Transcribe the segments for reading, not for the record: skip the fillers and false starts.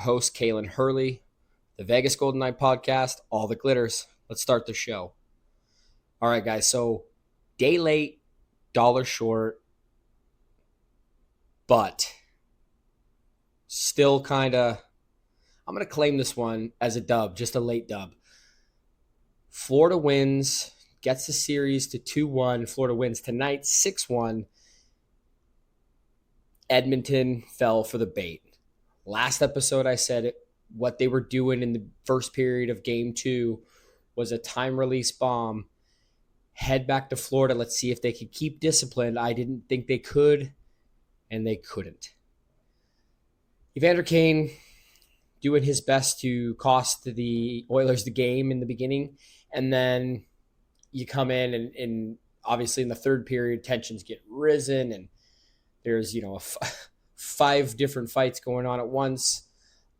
Host Kalen Hurley, the Vegas Golden Knight podcast, all the glitters. Let's start the show. All right, guys. So, day late, dollar short, but still kind of, I'm going to claim this one as a dub, just a late dub. Florida wins, gets the series to 2-1. Florida wins tonight 6-1. Edmonton fell for the bait. Last episode, I said what they were doing in the first period of game 2 was a time release bomb. Head back to Florida. Let's see if they could keep disciplined. I didn't think they could, and they couldn't. Evander Kane doing his best to cost the Oilers the game in the beginning, and then you come in and obviously in the third period, tensions get risen, and there's, 5 different fights going on at once.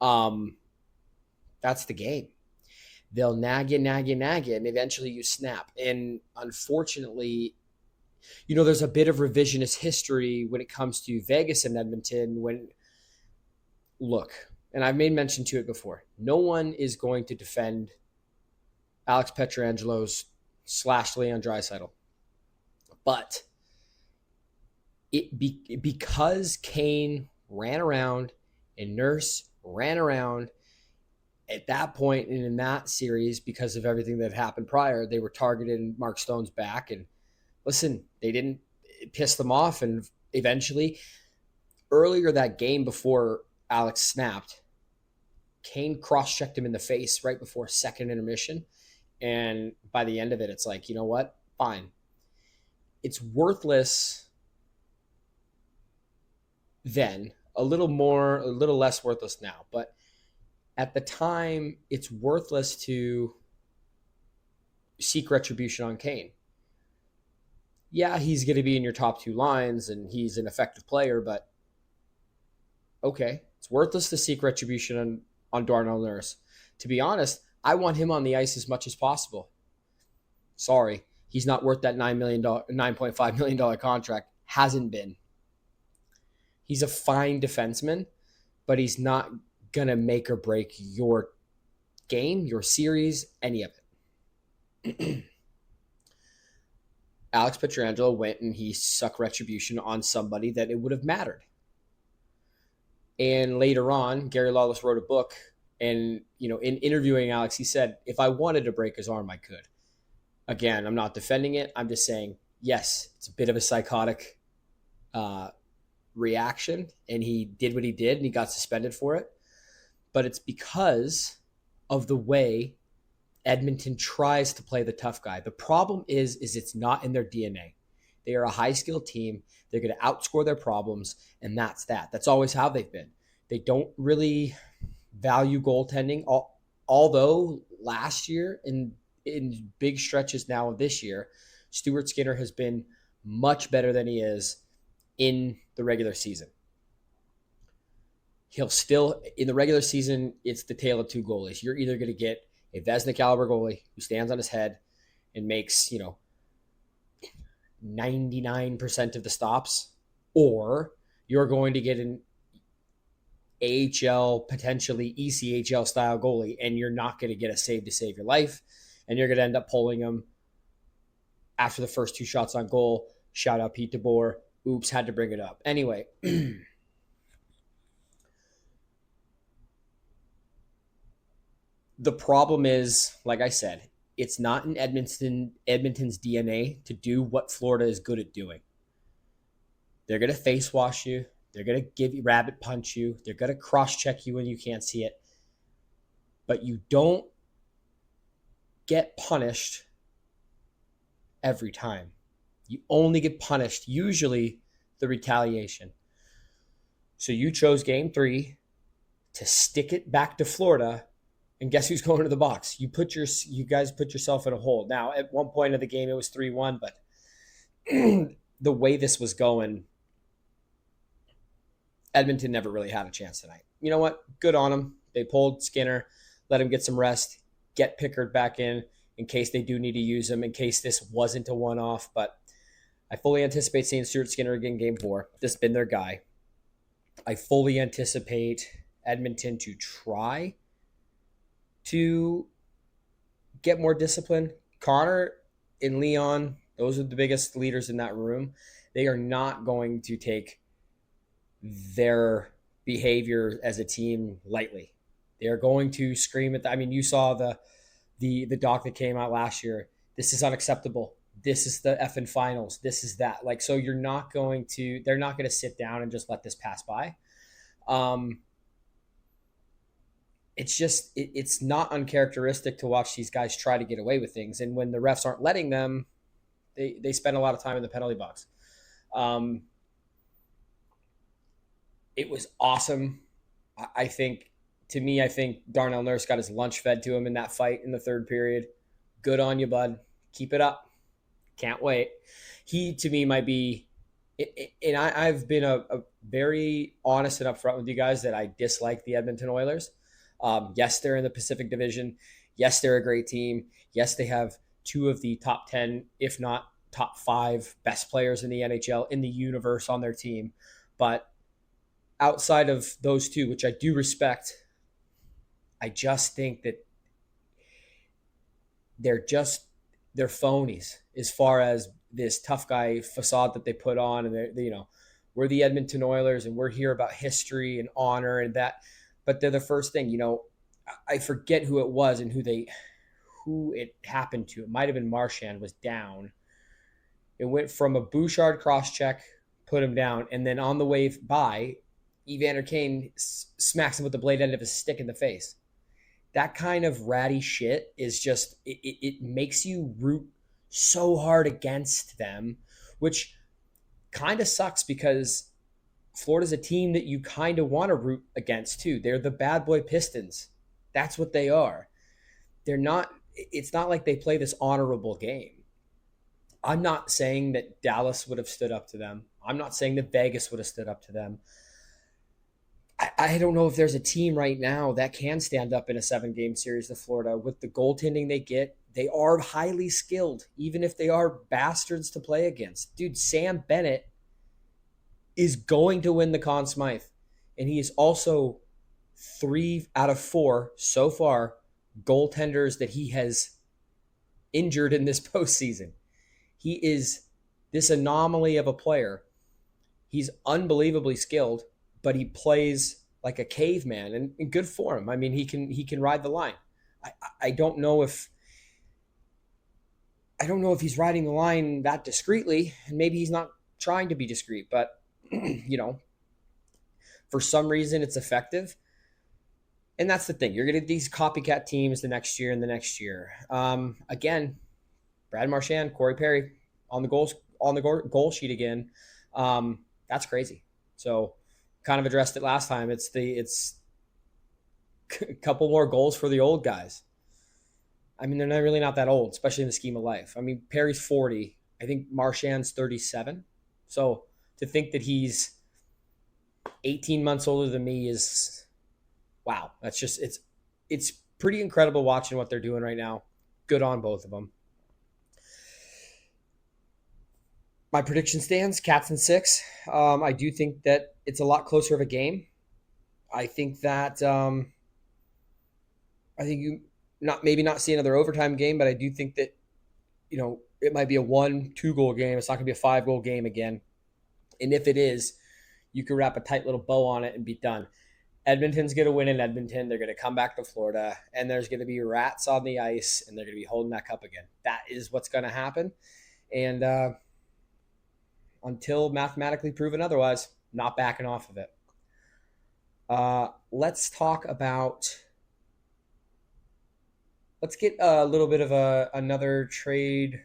That's the game. They'll nag you, and eventually you snap. And unfortunately, there's a bit of revisionist history when it comes to Vegas and Edmonton. Look, and I've made mention to it before, no one is going to defend Alex Pietrangelo's / Leon Draisaitl. But because Kane ran around and Nurse ran around at that point and in that series, because of everything that happened prior, they were targeting Mark Stone's back. And listen, they didn't piss them off. And eventually, earlier that game before Alex snapped, Kane cross-checked him in the face right before second intermission. And by the end of it, it's like, you know what? Fine. It's worthless then, a little less worthless now. But at the time, it's worthless to seek retribution on Kane. Yeah, he's going to be in your top 2 lines and he's an effective player, but okay, it's worthless to seek retribution on Darnell Nurse. To be honest, I want him on the ice as much as possible. Sorry, he's not worth that $9.5 million contract. Hasn't been. He's a fine defenseman, but he's not going to make or break your game, your series, any of it. Alex Pietrangelo went and he sucked retribution on somebody that it would have mattered. And later on, Gary Lawless wrote a book, and in interviewing Alex, he said, if I wanted to break his arm, I could. Again, I'm not defending it. I'm just saying, yes, it's a bit of a psychotic reaction, and he did what he did, and he got suspended for it. But it's because of the way Edmonton tries to play the tough guy. The problem is it's not in their DNA. They are a high-skilled team. They're going to outscore their problems, and that's that. That's always how they've been. They don't really value goaltending, although last year in big stretches now this year, Stuart Skinner has been much better than he is in the regular season. He'll still, in the regular season, it's the tale of 2 goalies. You're either going to get a Vezina caliber goalie who stands on his head and makes, 99% of the stops, or you're going to get an AHL, potentially ECHL style goalie, and you're not going to get a save to save your life, and you're going to end up pulling him after the first 2 shots on goal. Shout out Pete DeBoer. Oops, had to bring it up. Anyway, the problem is, like I said, it's not in Edmonton's DNA to do what Florida is good at doing. They're going to face wash you. They're going to give you rabbit punch you. They're going to cross check you when you can't see it. But you don't get punished every time. You only get punished, usually, the retaliation. So you chose game 3 to stick it back to Florida, and guess who's going to the box? You guys put yourself in a hole. Now, at one point of the game, it was 3-1, but the way this was going, Edmonton never really had a chance tonight. You know what? Good on them. They pulled Skinner, let him get some rest, get Pickard back in case they do need to use him, in case this wasn't a one-off. But I fully anticipate seeing Stuart Skinner again game 4. This has been their guy. I fully anticipate Edmonton to try to get more discipline. Connor and Leon, those are the biggest leaders in that room. They are not going to take their behavior as a team lightly. They are going to scream at I mean, you saw the doc that came out last year. This is unacceptable. This is the effing finals. This is that. Like, so they're not going to sit down and just let this pass by. It's just, it's not uncharacteristic to watch these guys try to get away with things. And when the refs aren't letting them, they spend a lot of time in the penalty box. It was awesome. I think Darnell Nurse got his lunch fed to him in that fight in the third period. Good on you, bud. Keep it up. Can't wait. He, to me, might be, and I've been a very honest and upfront with you guys that I dislike the Edmonton Oilers. Yes, they're in the Pacific Division. Yes, they're a great team. Yes, they have two of the top 10, if not top 5 best players in the NHL, in the universe on their team. But outside of those two, which I do respect, I just think that they're phonies as far as this tough guy facade that they put on. And we're the Edmonton Oilers and we're here about history and honor and that. But they're the first thing, I forget who it was and who it happened to. It might have been Marchand was down. It went from a Bouchard cross check, put him down, and then on the way by, Evander Kane smacks him with the blade end of his stick in the face. That kind of ratty shit is just, it makes you root so hard against them, which kind of sucks because Florida's a team that you kind of want to root against too. They're the bad boy Pistons. That's what they are. It's not like they play this honorable game. I'm not saying that Dallas would have stood up to them. I'm not saying that Vegas would have stood up to them. I don't know if there's a team right now that can stand up in a 7-game series to Florida with the goaltending they get. They are highly skilled, even if they are bastards to play against. Dude, Sam Bennett is going to win the Conn Smythe. And he is also 3 out of 4 so far goaltenders that he has injured in this postseason. He is this anomaly of a player. He's unbelievably skilled, but he plays like a caveman, and good for him. I mean, he can ride the line. I don't know if he's riding the line that discreetly, and maybe he's not trying to be discreet, but for some reason it's effective. And that's the thing. You're going to get these copycat teams the next year and the next year. Again, Brad Marchand, Corey Perry on the goal sheet again. That's crazy. So kind of addressed it last time. It's a couple more goals for the old guys. I mean, they're really not that old, especially in the scheme of life. I mean, Perry's 40. I think Marchand's 37. So to think that he's 18 months older than me is, wow. That's just, it's pretty incredible watching what they're doing right now. Good on both of them. My prediction stands, Cats in 6. I do think that it's a lot closer of a game. I think that you maybe not see another overtime game, but I do think that it might be a 1-2 goal game. It's not going to be a 5-goal game again. And if it is, you can wrap a tight little bow on it and be done. Edmonton's going to win in Edmonton. They're going to come back to Florida, and there's going to be rats on the ice, and they're going to be holding that cup again. That is what's going to happen. And until mathematically proven otherwise, not backing off of it. Let's get a little bit of another trade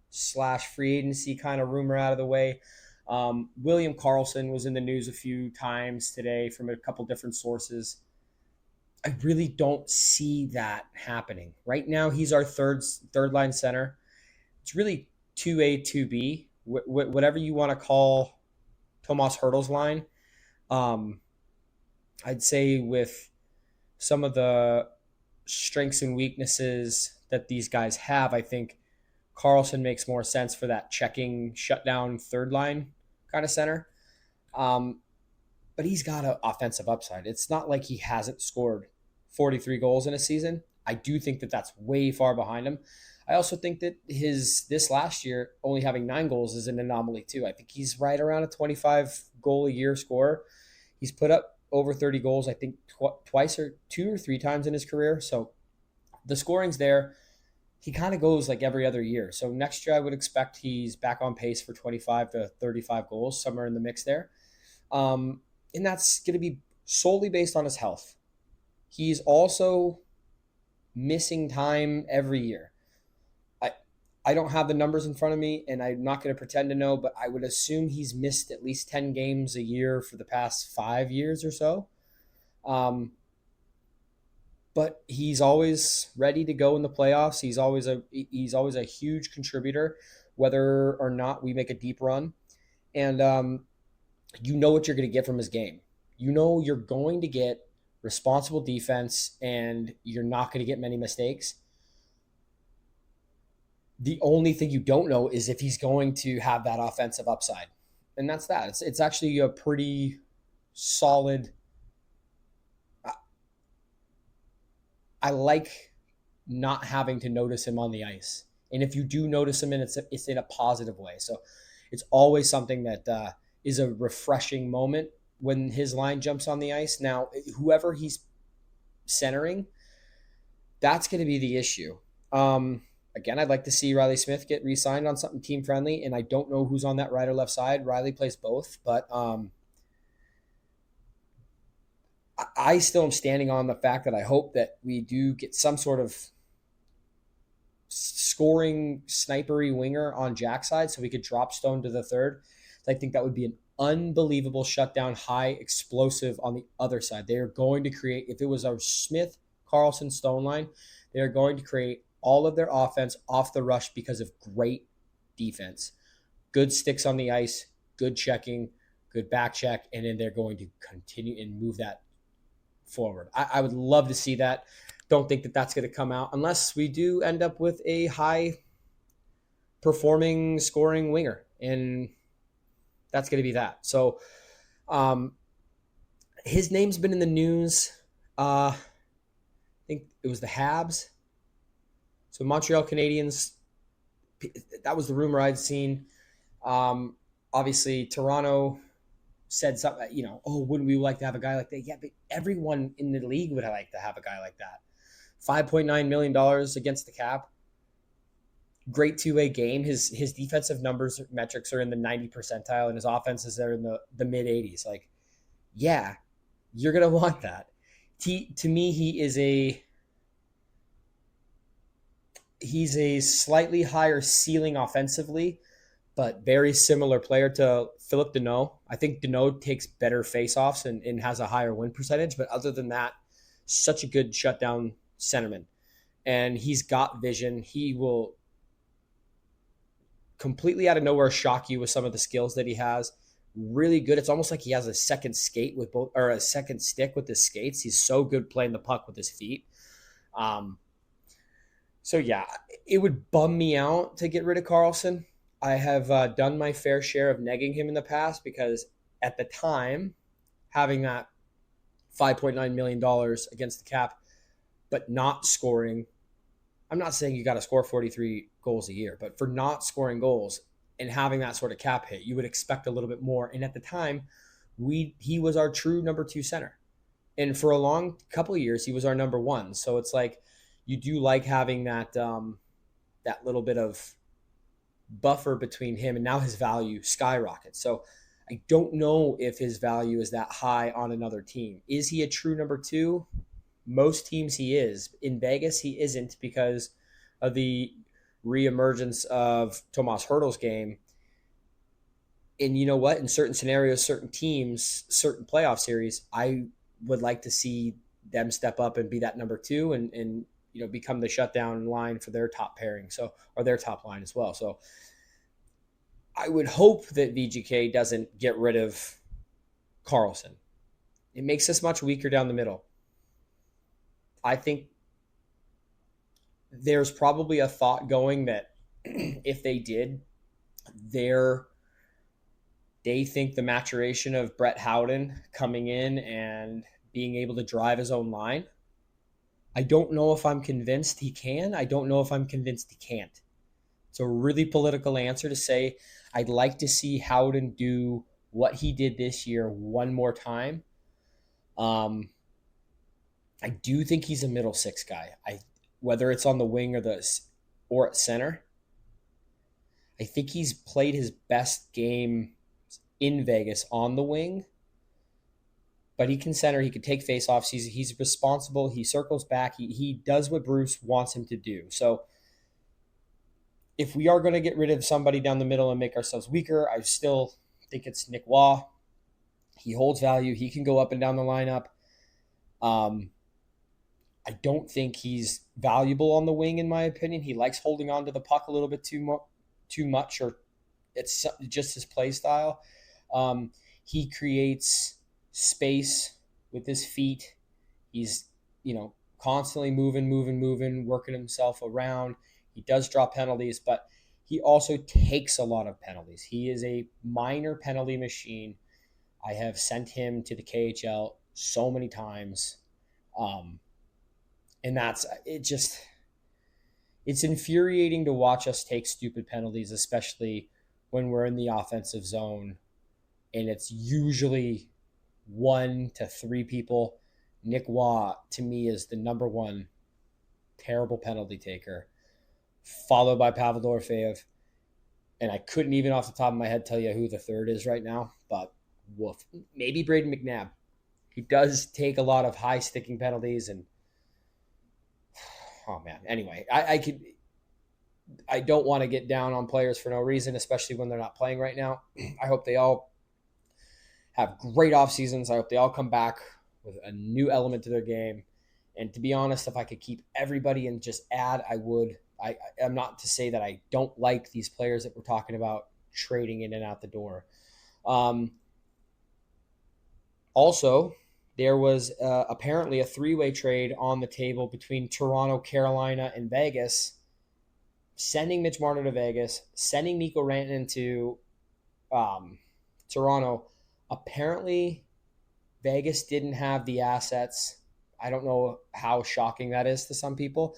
/ free agency kind of rumor out of the way. William Karlsson was in the news a few times today from a couple different sources. I really don't see that happening. Right now, he's our third line center. It's really 2A, 2B. Whatever you want to call Tomas Hertl's line. I'd say with some of the strengths and weaknesses that these guys have, I think Karlsson makes more sense for that checking shutdown third line kind of center. But but he's got an offensive upside. It's not like he hasn't scored 43 goals in a season. I do think that that's way far behind him. I also think that his this last year only having 9 goals is an anomaly too. I think he's right around a 25 goal a year scorer. He's put up over 30 goals, I think twice or 2 or 3 times in his career. So the scoring's there. He kind of goes like every other year. So next year, I would expect he's back on pace for 25 to 35 goals, somewhere in the mix there. And that's going to be solely based on his health. He's also missing time every year. I I don't have the numbers in front of me, and I'm not going to pretend to know, but I would assume he's missed at least 10 games a year for the past 5 years or so. Um, but he's always ready to go in the playoffs. He's always a huge contributor, whether or not we make a deep run. And you know what you're going to get from his game. You know you're going to get responsible defense, and you're not going to get many mistakes. The only thing you don't know is if he's going to have that offensive upside, and that's that. It's actually a pretty solid. I like not having to notice him on the ice, and if you do notice him, and it's in a positive way. So it's always something that is a refreshing moment when his line jumps on the ice. Now, whoever he's centering, that's going to be the issue. Again, I'd like to see Riley Smith get re-signed on something team friendly, and I don't know who's on that right or left side. Riley plays both, but I still am standing on the fact that I hope that we do get some sort of scoring snipery winger on Jack's side so we could drop Stone to the third. I think that would be an unbelievable shutdown, high explosive on the other side. They are going to create, if it was our Smith, Karlsson, Stone line, they are going to create all of their offense off the rush because of great defense. Good sticks on the ice, good checking, good back check, and then they're going to continue and move that forward. I would love to see that. Don't think that that's going to come out unless we do end up with a high performing scoring winger, and that's going to be that. So his name's been in the news. I think it was the Habs. So Montreal Canadiens, that was the rumor I'd seen. Obviously, Toronto said something, wouldn't we like to have a guy like that? Yeah, but everyone in the league would like to have a guy like that. $5.9 million against the cap. Great two-way game. His defensive numbers, metrics are in the 90 percentile, and his offenses are in the mid-80s. Like, yeah, you're going to want that. To me, he's a slightly higher ceiling offensively, but very similar player to Philip Deneau. I think Deneau takes better faceoffs and has a higher win percentage, but other than that, such a good shutdown centerman. And he's got vision. He will completely out of nowhere shock you with some of the skills that he has. Really good. It's almost like he has a second skate with both, or a second stick with his skates. He's so good playing the puck with his feet. So yeah, it would bum me out to get rid of Karlsson. I have done my fair share of negging him in the past because at the time, having that $5.9 million against the cap, but not scoring, I'm not saying you got to score 43 goals a year, but for not scoring goals and having that sort of cap hit, you would expect a little bit more. And at the time, he was our true number 2 center. And for a long couple of years, he was our number 1. So it's like you do like having that that little bit of buffer between him, and now his value skyrockets. So I don't know if his value is that high on another team. Is he a true number 2? Most teams he is. In Vegas, he isn't because of the reemergence of Tomas Hertl's game. And you know what? In certain scenarios, certain teams, certain playoff series, I would like to see them step up and be that number 2 and become the shutdown line for their top pairing, or their top line as well. So I would hope that VGK doesn't get rid of Karlsson. It makes us much weaker down the middle. I think there's probably a thought going that if they did, their They think the maturation of Brett Howden coming in and being able to drive his own line. I don't know if I'm convinced he can. I don't know if I'm convinced he can't. It's a really political answer to say I'd like to see Howden do what he did this year one more time. I do think he's a middle six guy. Whether it's on the wing or at center, I think he's played his best game in Vegas on the wing. But he can center. He can take faceoffs. He's responsible. He circles back. He does what Bruce wants him to do. So if we are going to get rid of somebody down the middle and make ourselves weaker, I still think it's Nick Waugh. He holds value. He can go up and down the lineup. I don't think he's valuable on the wing, in my opinion. He likes holding on to the puck a little bit too much, or it's just his play style. He creates space with his feet. He's, constantly moving, working himself around. He does draw penalties, but he also takes a lot of penalties. He is a minor penalty machine. I have sent him to the KHL so many times. And it's infuriating to watch us take stupid penalties, especially when we're in the offensive zone. And it's usually 1 to 3 people. Nick Waugh, to me, is the number one terrible penalty taker, followed by Pavel Dorofeyev. And I couldn't even off the top of my head tell you who the third is right now, but woof. Maybe Braden McNabb. He does take a lot of high sticking penalties, and oh man. Anyway, I don't want to get down on players for no reason, especially when they're not playing right now. I hope they all have great off seasons. I hope they all come back with a new element to their game. And to be honest, if I could keep everybody and just add, I would. I'm not to say that I don't like these players that we're talking about trading in and out the door. Also, there was apparently a 3-way trade on the table between Toronto, Carolina, and Vegas, sending Mitch Marner to Vegas, sending Mikko Rantanen to Toronto. Apparently, Vegas didn't have the assets. I don't know how shocking that is to some people.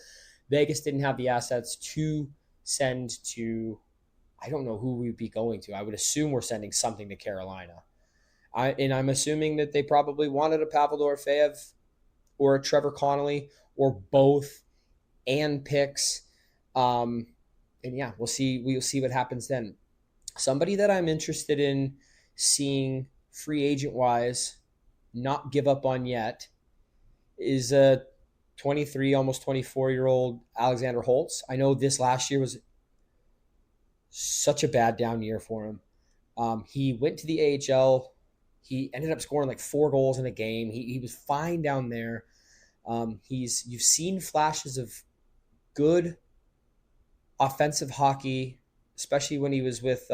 Vegas didn't have the assets to send to, I don't know who we'd be going to. I would assume we're sending something to Carolina. I'm assuming that they probably wanted a Pavel Dorofeyev or a Trevor Connolly or both and picks. And yeah, we'll see what happens then. Somebody that I'm interested in seeing free agent wise not give up on yet is a 23, almost 24-year-old Alexander Holtz. I know this last year was such a bad down year for him. He went to the AHL. He ended up scoring like 4 goals in a game. He was fine down there. You've seen flashes of good offensive hockey, especially when he was with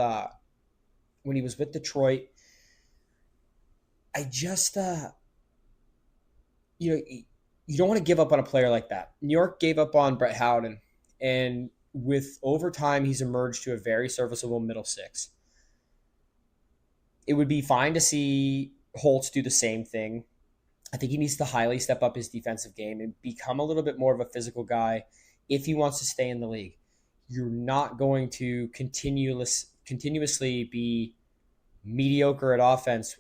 Detroit. I just you don't want to give up on a player like that. New York gave up on Brett Howden, and with over time, he's emerged to a very serviceable middle six. It would be fine to see Holtz do the same thing. I think he needs to highly step up his defensive game and become a little bit more of a physical guy if he wants to stay in the league. You're not going to continuously be mediocre at offense.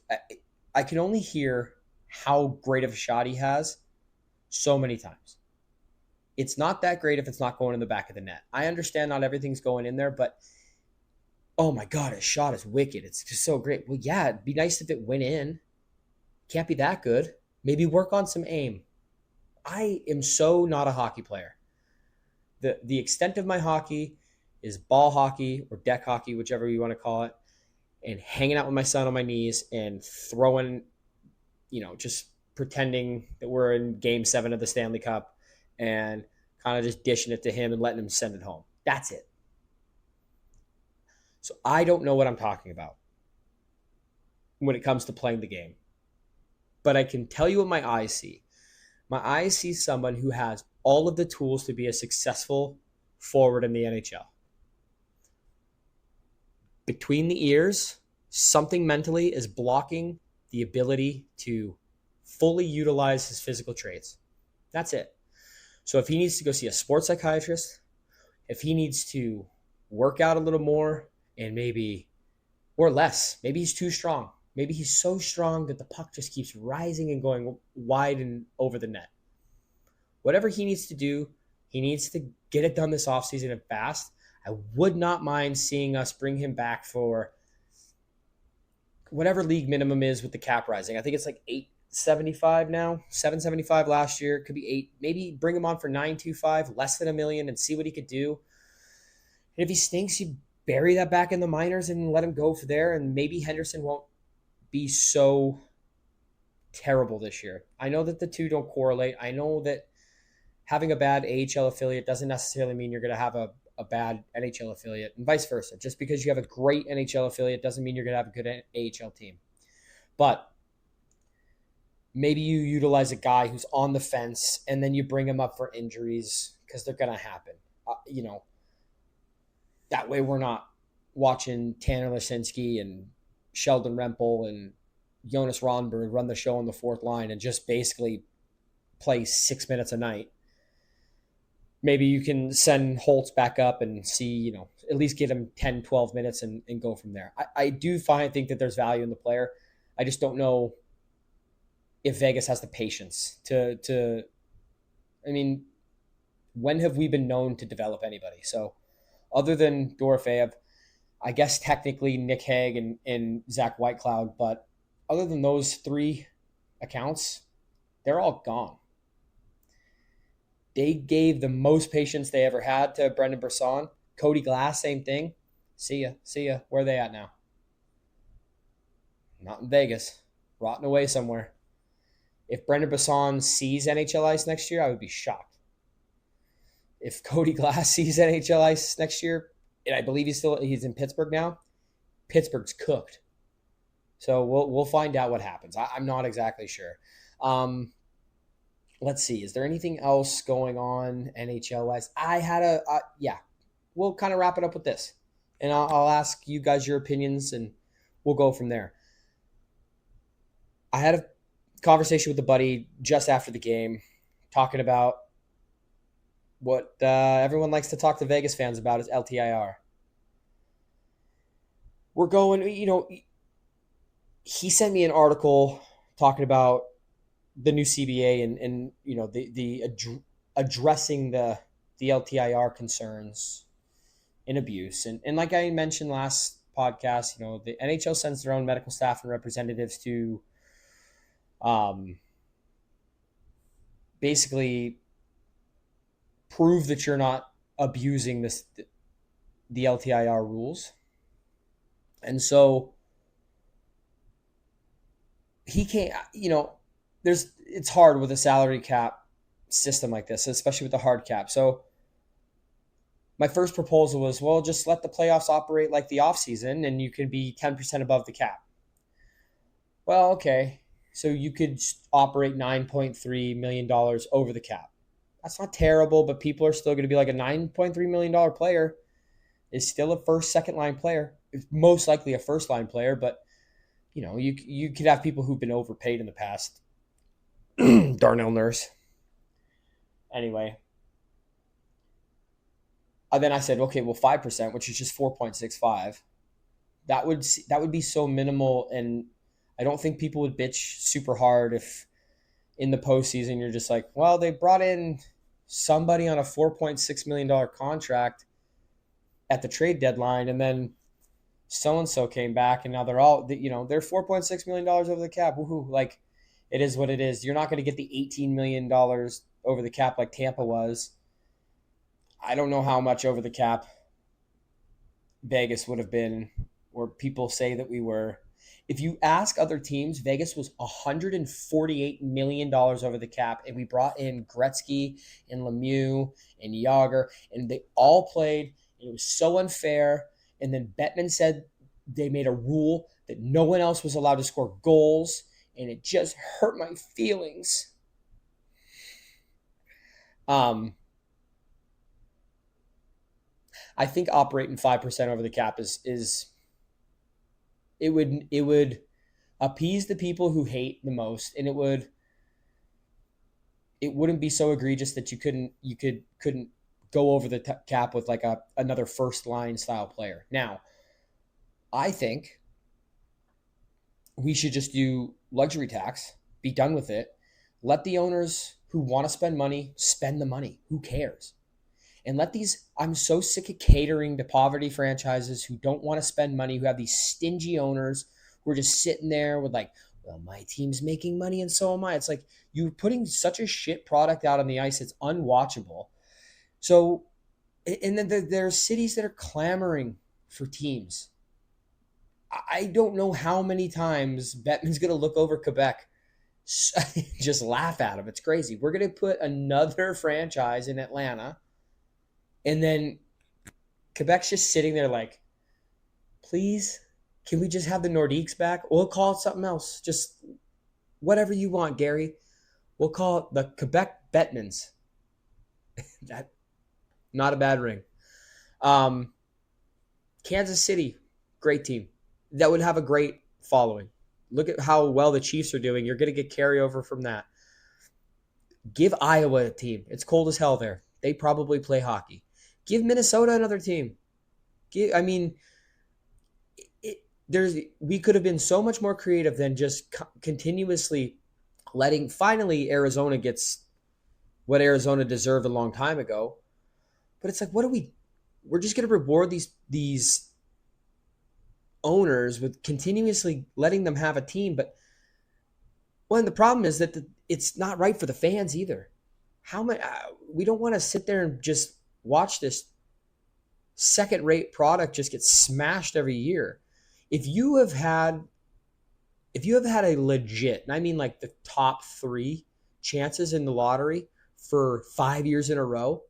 I can only hear how great of a shot he has so many times. It's not that great if it's not going in the back of the net. I understand not everything's going in there, but oh my God, his shot is wicked. It's just so great. Well, yeah, it'd be nice if it went in. Can't be that good. Maybe work on some aim. I am so not a hockey player. The extent of my hockey is ball hockey or deck hockey, whichever you want to call it, and hanging out with my son on my knees and throwing, just pretending that we're in Game 7 of the Stanley Cup and kind of just dishing it to him and letting him send it home. That's it. So I don't know what I'm talking about when it comes to playing the game. But I can tell you what my eyes see. My eyes see someone who has all of the tools to be a successful forward in the NHL. Between the ears, something mentally is blocking the ability to fully utilize his physical traits. That's it. So if he needs to go see a sports psychiatrist, if he needs to work out a little more and maybe, or less, maybe he's too strong. Maybe he's so strong that the puck just keeps rising and going wide and over the net. Whatever he needs to do, he needs to get it done this offseason and fast. I would not mind seeing us bring him back for whatever league minimum is with the cap rising. I think it's like 875 now, 775 last year. It could be 8. Maybe bring him on for 925, less than $1 million, and see what he could do. And if he stinks, you bury that back in the minors and let him go for there. And maybe Henderson won't be so terrible this year. I know that the two don't correlate. I know that having a bad AHL affiliate doesn't necessarily mean you're going to have a bad NHL affiliate, and vice versa. Just because you have a great NHL affiliate doesn't mean you're going to have a good AHL team. But maybe you utilize a guy who's on the fence and then you bring him up for injuries because they're going to happen. That way we're not watching Tanner Lisinski and Sheldon Rempel and Jonas Ronberg run the show on the fourth line and just basically play 6 minutes a night. Maybe you can send Holtz back up and see, at least get him 10, 12 minutes and go from there. I do think that there's value in the player. I just don't know if Vegas has the patience to when have we been known to develop anybody? So other than Dorofeyev, I guess technically Nick Hague and Zach Whitecloud, but other than those three accounts, they're all gone. They gave the most patience they ever had to Brendan Brisson. Cody Glass, same thing. See ya. Where are they at now? Not in Vegas. Rotting away somewhere. If Brendan Brisson sees NHL ice next year, I would be shocked. If Cody Glass sees NHL ice next year, and I believe he's in Pittsburgh now, Pittsburgh's cooked. So we'll find out what happens. I'm not exactly sure. Let's see. Is there anything else going on NHL-wise? We'll kind of wrap it up with this. And I'll ask you guys your opinions, and we'll go from there. I had a conversation with a buddy just after the game talking about what everyone likes to talk to Vegas fans about is LTIR. We're going, he sent me an article talking about the new CBA and the addressing the LTIR concerns and abuse. And like I mentioned last podcast, the NHL sends their own medical staff and representatives to basically prove that you're not abusing the LTIR rules. And so he can't, it's hard with a salary cap system like this, especially with the hard cap. So my first proposal was, well, just let the playoffs operate like the offseason and you could be 10% above the cap. Well, okay. So you could operate $9.3 million over the cap. That's not terrible, but people are still going to be like a $9.3 million player is still a first, second line player. It's most likely a first line player, but you could have people who've been overpaid in the past. Darnell Nurse. Anyway. And then I said, okay, well, 5%, which is just 4.65. That would be so minimal, and I don't think people would bitch super hard if in the postseason you're just like, well, they brought in somebody on a $4.6 million contract at the trade deadline, and then so-and-so came back, and now they're they're $4.6 million over the cap. Woohoo. Like, it is what it is. You're not going to get the $18 million over the cap like Tampa was. I don't know how much over the cap Vegas would have been, or people say that we were. If you ask other teams, Vegas was $148 million over the cap, and we brought in Gretzky and Lemieux and Yager, and they all played, and it was so unfair. And then Bettman said they made a rule that no one else was allowed to score goals, and it just hurt my feelings. I think operating 5% over the cap is It would appease the people who hate the most, and it wouldn't be so egregious that you couldn't go over the cap with like another first line style player. Now, I think we should just do luxury tax, be done with it. Let the owners who want to spend money spend the money. Who cares? And let these, I'm so sick of catering to poverty franchises who don't want to spend money, who have these stingy owners who are just sitting there with like, well, my team's making money and so am I. It's like you're putting such a shit product out on the ice, it's unwatchable. So, and then there are cities that are clamoring for teams. I don't know how many times Bettman's going to look over Quebec, just laugh at him. It's crazy. We're going to put another franchise in Atlanta, and then Quebec's just sitting there like, please, can we just have the Nordiques back? We'll call it something else. Just whatever you want, Gary. We'll call it the Quebec Bettmans. That not a bad ring. Kansas City, great team. That would have a great following. Look at how well the Chiefs are doing. You're going to get carryover from that. Give Iowa a team. It's cold as hell there. They probably play hockey. Give Minnesota another team. We could have been so much more creative than just continuously letting. Finally, Arizona gets what Arizona deserved a long time ago. But it's like, what are we? We're just going to reward these owners with continuously letting them have a team. But one, the problem is that it's not right for the fans either. How much we don't want to sit there and just watch this second-rate product just get smashed every year. If you have had a legit, and I mean like the top 3 chances in the lottery for 5 years in a row,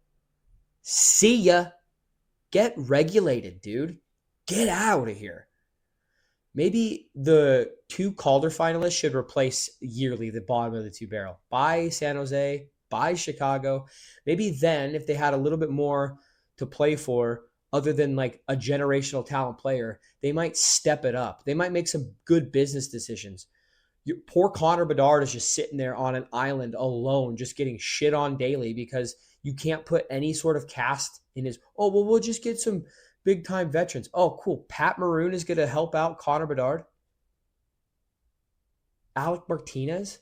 see ya. Get regulated, dude. Get out of here. Maybe the 2 Calder finalists should replace yearly the bottom of the 2 barrel. By San Jose, by Chicago. Maybe then, if they had a little bit more to play for, other than like a generational talent player, they might step it up. They might make some good business decisions. Poor Connor Bedard is just sitting there on an island alone, just getting shit on daily because you can't put any sort of cast in his, oh, well, we'll just get some big-time veterans. Oh, cool. Pat Maroon is going to help out Connor Bedard. Alec Martinez.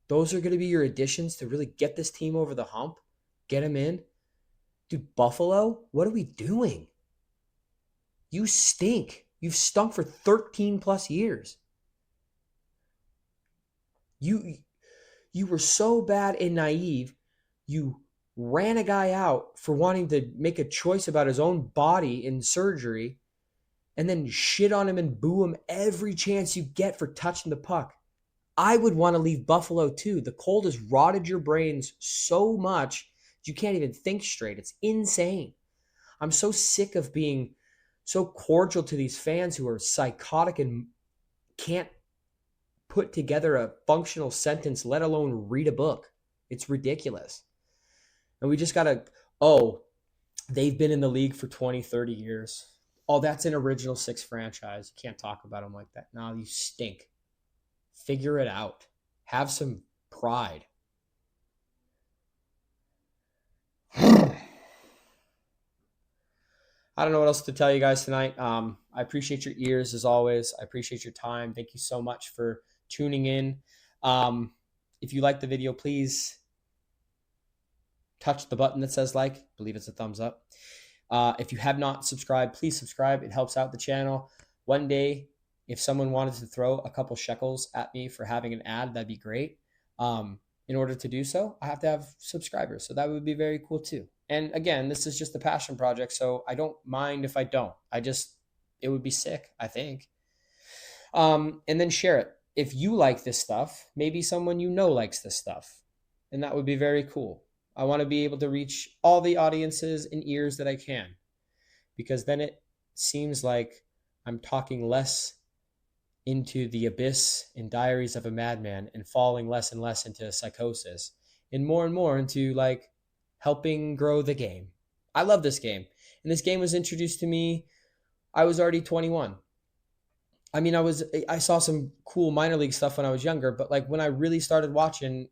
Those are going to be your additions to really get this team over the hump. Get him in. Dude, Buffalo, what are we doing? You stink. You've stunk for 13 plus years. You were so bad and naive, you ran a guy out for wanting to make a choice about his own body in surgery, and then shit on him and boo him every chance you get for touching the puck. I would want to leave Buffalo too. The cold has rotted your brains so much you can't even think straight. It's insane. I'm so sick of being so cordial to these fans who are psychotic and can't put together a functional sentence, let alone read a book. It's ridiculous. And we just got to, they've been in the league for 20, 30 years. Oh, that's an original 6 franchise. You can't talk about them like that. No, you stink. Figure it out. Have some pride. I don't know what else to tell you guys tonight. I appreciate your ears as always. I appreciate your time. Thank you so much for tuning in. If you like the video, please touch the button that says like. I believe it's a thumbs up. If you have not subscribed, please subscribe. It helps out the channel. One day, if someone wanted to throw a couple shekels at me for having an ad, that'd be great. In order to do so, I have to have subscribers. So that would be very cool too. And again, this is just a passion project, so I don't mind if I don't. It would be sick, I think. And then share it. If you like this stuff, maybe someone you know likes this stuff. And that would be very cool. I want to be able to reach all the audiences and ears that I can. Because then it seems like I'm talking less into the abyss in Diaries of a Madman and falling less and less into psychosis. And more into like helping grow the game. I love this game. And this game was introduced to me, I was already 21. I mean, I saw some cool minor league stuff when I was younger, but like when I really started watching,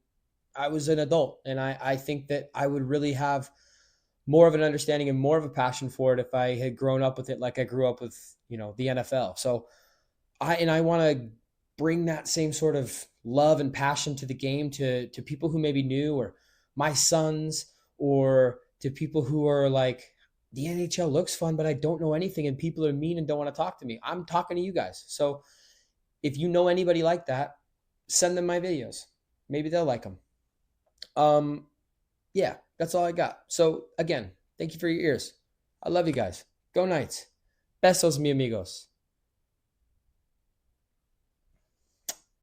I was an adult, and I think that I would really have more of an understanding and more of a passion for it if I had grown up with it like I grew up with, the NFL. So I want to bring that same sort of love and passion to the game to people who maybe new, or my sons, or to people who are like, the NHL looks fun, but I don't know anything and people are mean and don't want to talk to me. I'm talking to you guys. So if you know anybody like that, send them my videos. Maybe they'll like them. Um, yeah, that's all I got. So again, thank you for your ears. I love you guys. Go Knights. Besos, mi amigos.